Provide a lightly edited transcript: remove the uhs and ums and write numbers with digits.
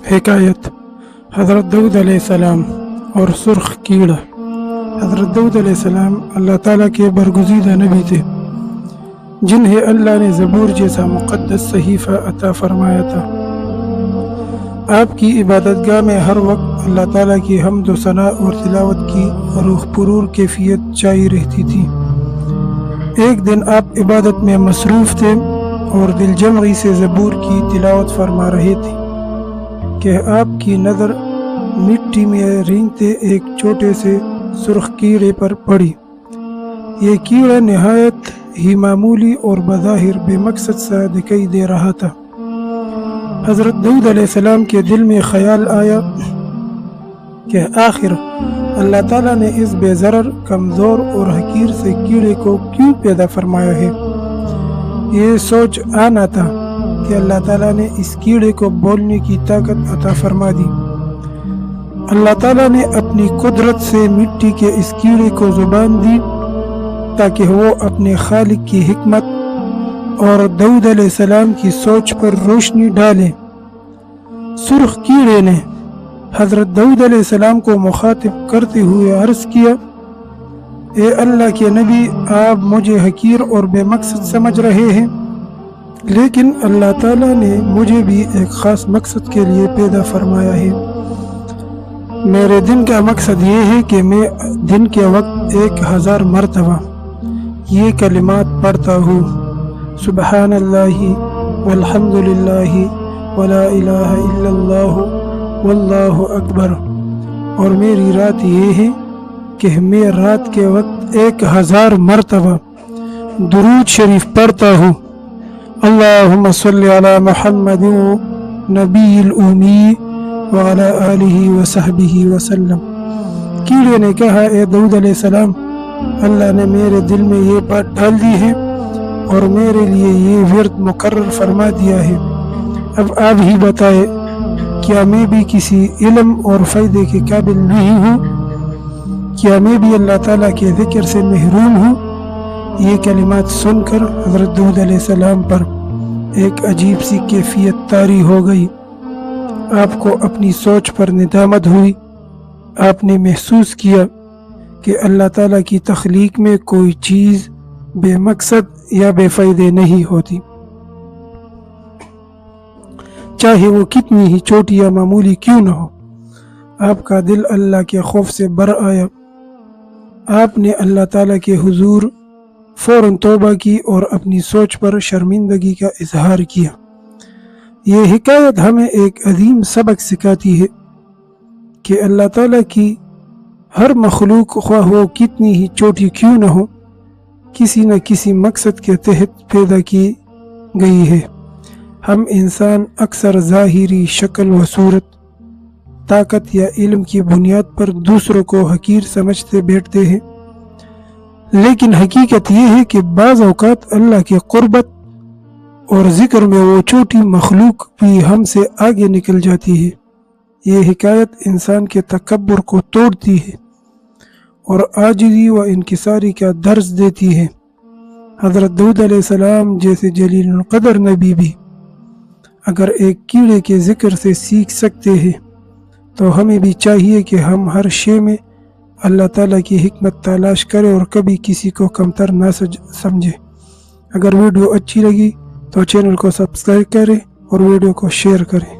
حکایت حضرت داؤد علیہ السلام اور سرخ کیڑا۔ حضرت داؤد علیہ السلام اللہ تعالیٰ کے برگزیدہ نبی تھے جنہیں اللہ نے زبور جیسا مقدس صحیفہ عطا فرمایا تھا۔ آپ کی عبادت گاہ میں ہر وقت اللہ تعالیٰ کی حمد و ثنا اور تلاوت کی روح پرور کیفیت چائی رہتی تھی۔ ایک دن آپ عبادت میں مصروف تھے اور دل جمعی سے زبور کی تلاوت فرما رہے تھے کہ آپ کی نظر مٹی میں رینگتے ایک چھوٹے سے سرخ کیڑے پر پڑی۔ یہ کیڑا نہایت ہی معمولی اور بظاہر بے مقصد سا دکھائی دے رہا تھا۔ حضرت داؤد علیہ السلام کے دل میں خیال آیا کہ آخر اللہ تعالیٰ نے اس بے ضرر، کمزور اور حقیر سے کیڑے کو کیوں پیدا فرمایا ہے۔ یہ سوچ آنا تھا کہ اللہ تعالیٰ نے اس کیڑے کو بولنے کی طاقت عطا فرما دی۔ اللہ تعالیٰ نے اپنی قدرت سے مٹی کے اس کیڑے کو زبان دی تاکہ وہ اپنے خالق کی حکمت اور داؤد علیہ السلام کی سوچ پر روشنی ڈالے۔ سرخ کیڑے نے حضرت داؤد علیہ السلام کو مخاطب کرتے ہوئے عرض کیا، اے اللہ کے نبی، آپ مجھے حقیر اور بے مقصد سمجھ رہے ہیں، لیکن اللہ تعالیٰ نے مجھے بھی ایک خاص مقصد کے لیے پیدا فرمایا ہے۔ میرے دن کا مقصد یہ ہے کہ میں دن کے وقت 1000 مرتبہ یہ کلمات پڑھتا ہوں، سبحان اللہ والحمد للہ ولا الہ الا اللہ واللہ اکبر، اور میری رات یہ ہے کہ میں رات کے وقت 1000 مرتبہ درود شریف پڑھتا ہوں، اللہم صلی علی محمد نبی الامی وعلی آلہ وصحبہ وسلم۔ کیڑے نے کہا، اے داؤد علیہ السلام، اللہ نے میرے دل میں یہ بات ڈال دی ہے اور میرے لیے یہ ورد مقرر فرما دیا ہے۔ اب آپ ہی بتائے، کیا میں بھی کسی علم اور فائدے کے قابل نہیں ہوں؟ کیا میں بھی اللہ تعالیٰ کے ذکر سے محروم ہوں؟ یہ کلمات سن کر حضرت داؤد علیہ السلام پر ایک عجیب سی کیفیت طاری ہو گئی۔ آپ کو اپنی سوچ پر ندامت ہوئی۔ آپ نے محسوس کیا کہ اللہ تعالیٰ کی تخلیق میں کوئی چیز بے مقصد یا بے فائدے نہیں ہوتی، چاہے وہ کتنی ہی چھوٹی یا معمولی کیوں نہ ہو۔ آپ کا دل اللہ کے خوف سے بھر آیا۔ آپ نے اللہ تعالیٰ کے حضور فوراً توبہ کی اور اپنی سوچ پر شرمندگی کا اظہار کیا۔ یہ حکایت ہمیں ایک عظیم سبق سکھاتی ہے کہ اللہ تعالیٰ کی ہر مخلوق، خواہ وہ کتنی ہی چھوٹی کیوں نہ ہو، کسی نہ کسی مقصد کے تحت پیدا کی گئی ہے۔ ہم انسان اکثر ظاہری شکل و صورت، طاقت یا علم کی بنیاد پر دوسروں کو حقیر سمجھتے بیٹھتے ہیں، لیکن حقیقت یہ ہے کہ بعض اوقات اللہ کے قربت اور ذکر میں وہ چھوٹی مخلوق بھی ہم سے آگے نکل جاتی ہے۔ یہ حکایت انسان کے تکبر کو توڑتی ہے اور عاجزی و انکساری کا درس دیتی ہے۔ حضرت داؤد علیہ السلام جیسے جلیل القدر نبی بھی اگر ایک کیڑے کے ذکر سے سیکھ سکتے ہیں تو ہمیں بھی چاہیے کہ ہم ہر شے میں اللہ تعالیٰ کی حکمت تلاش کریں اور کبھی کسی کو کمتر نہ سمجھیں۔ اگر ویڈیو اچھی لگی تو چینل کو سبسکرائب کریں اور ویڈیو کو شیئر کریں۔